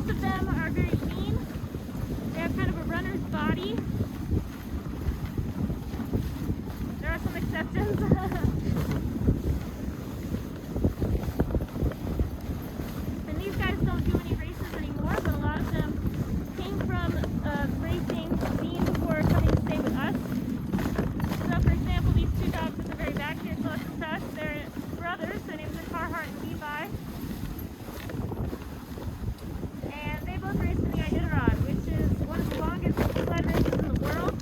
Most of them are very lean. They have kind of a runner's body. There are some exceptions. And these guys don't do any races anymore, but a lot of them came from racing scene before coming to stay with us. So for example, these two dogs at the very back here closest to us, they're brothers. Their names are Carhartt and Levi. And they both race in the Iditarod, which is one of the longest sled races in the world.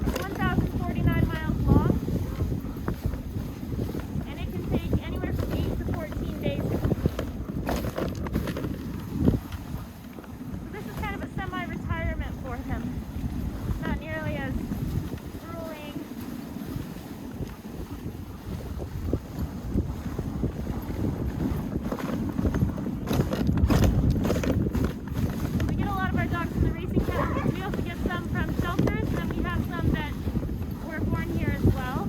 It's 1,049 miles long. And it can take anywhere from 8 to 14 days to complete. So this is kind of a semi-retirement for them. Not nearly as grueling. We get a lot of our dogs from the racing kennels. We also get some from shelters, and we have some that were born here as well.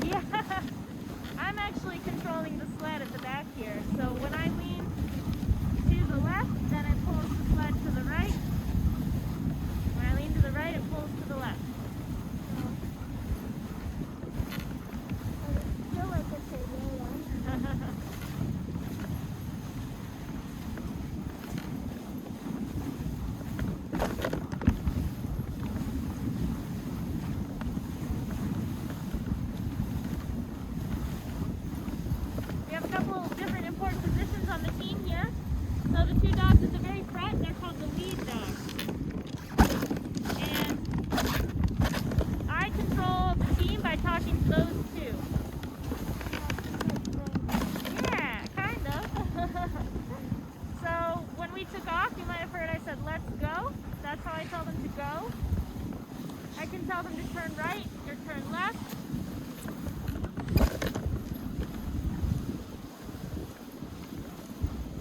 Yeah, I'm actually controlling the sled at the back here. So when I lean to the left, then it pulls the sled to the right. When I lean to the right, it pulls to the left. We have a couple of different important positions on the team here. So the two dogs at the very front, they're called the lead dogs. And I control the team by talking to those two. Yeah, kind of. So when we took off, you might have heard I said, "Let's go." That's how I tell them to go. I can tell them to turn right or turn left.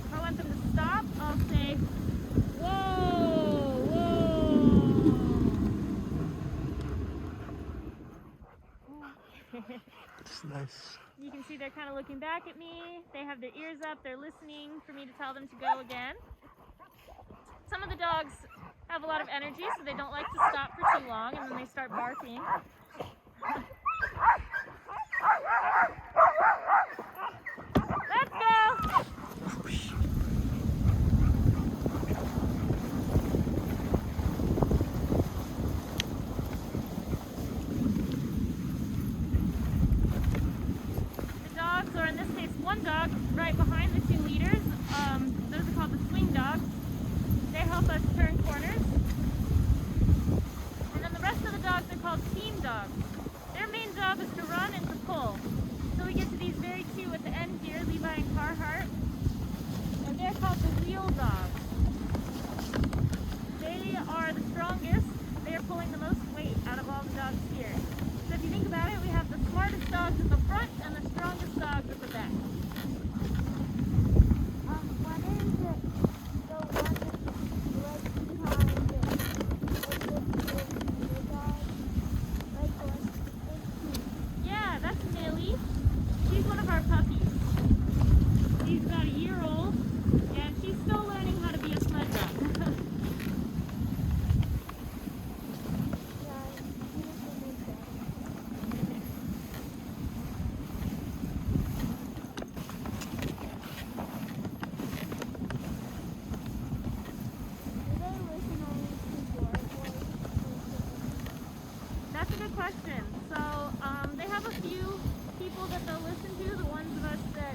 If I want them to stop, I'll say, "Whoa, whoa." It's nice. You can see they're kind of looking back at me. They have their ears up. They're listening for me to tell them to go again. Some of the dogs have a lot of energy, so they don't like to stop for too long, and then they start barking. Let's go! The dogs, or in this case one dog, right behind the two leaders, those are called the swing dogs. They help us turn corners. And then the rest of the dogs are called team dogs. Their main job is to run and to pull. So we get to these very two at the end here, Levi and Carhartt. And they're called the wheel dogs. They are the strongest. They are pulling the most weight out of all the dogs here. So if you think about it, we have the smartest dogs at the front and the strongest dogs at the back. What is it? The one right behind it? Yeah, that's Millie. She's one of our puppies. She's about a year old, and she's still learning how to be a sled dog. That's a good question. So they have a few people that they'll listen to, the ones of us that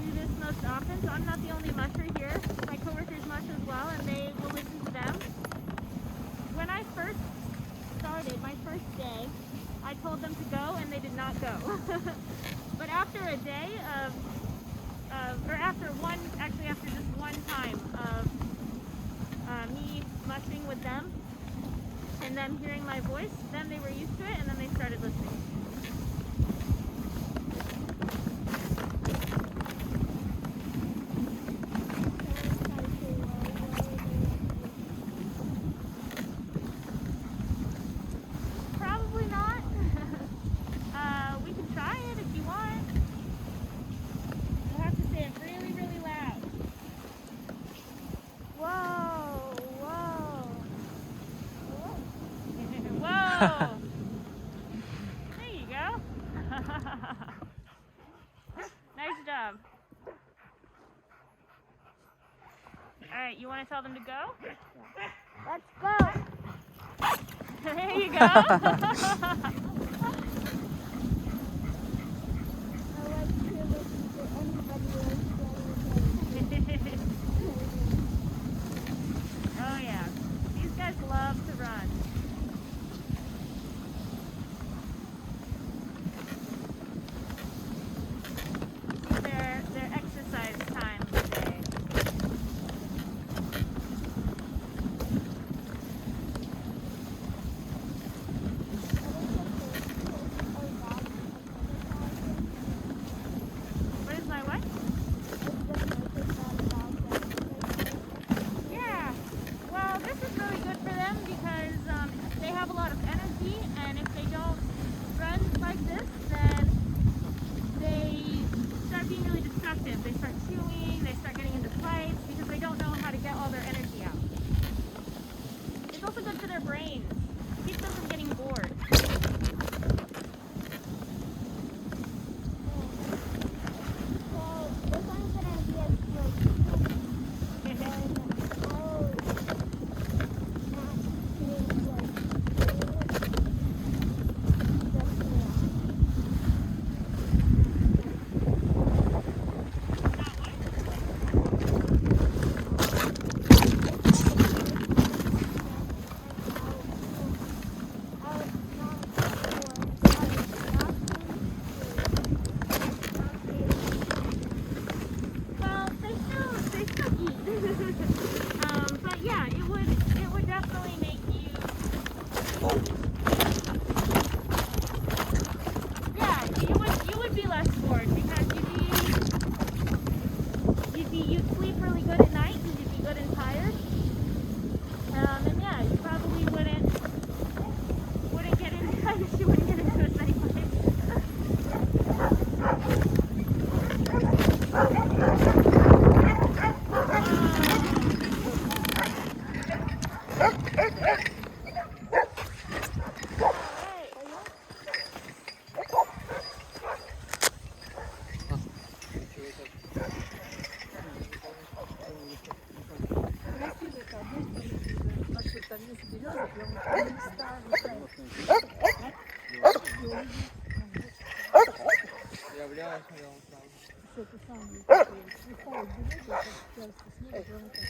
do this most often. So I'm not the only musher here. My coworkers mush as well, and they will listen to them. When I first started, my first day, I told them to go, and they did not go. But after a day or after just one time of me mushing with them, and them hearing my voice, then they were used to it, and then they started listening. There you go. Nice job. Alright, you want to tell them to go? Let's go. There you go. I like to listen to anybody else. Oh yeah. These guys love to run. Their exercise time today. What is my what? Yeah. Well, this is really good for them because they have a lot of energy, and if they don't run like this, then they start being really destructive. They start chewing, they start getting into fights because they don't know how to get all their energy out. It's also good for their brains. Keeps them from getting bored. So this one's gonna be a like Well, they still eat. But yeah, it would definitely make you. Yeah, you would be less bored because you'd sleep really good at night because you'd be good and tired. And yeah, you probably wouldn't get into I guess you wouldn't get into as many fights. Являюсь, я вам сам. Что ты сам не такой, слыхал, берет, как часто снег, прямо так.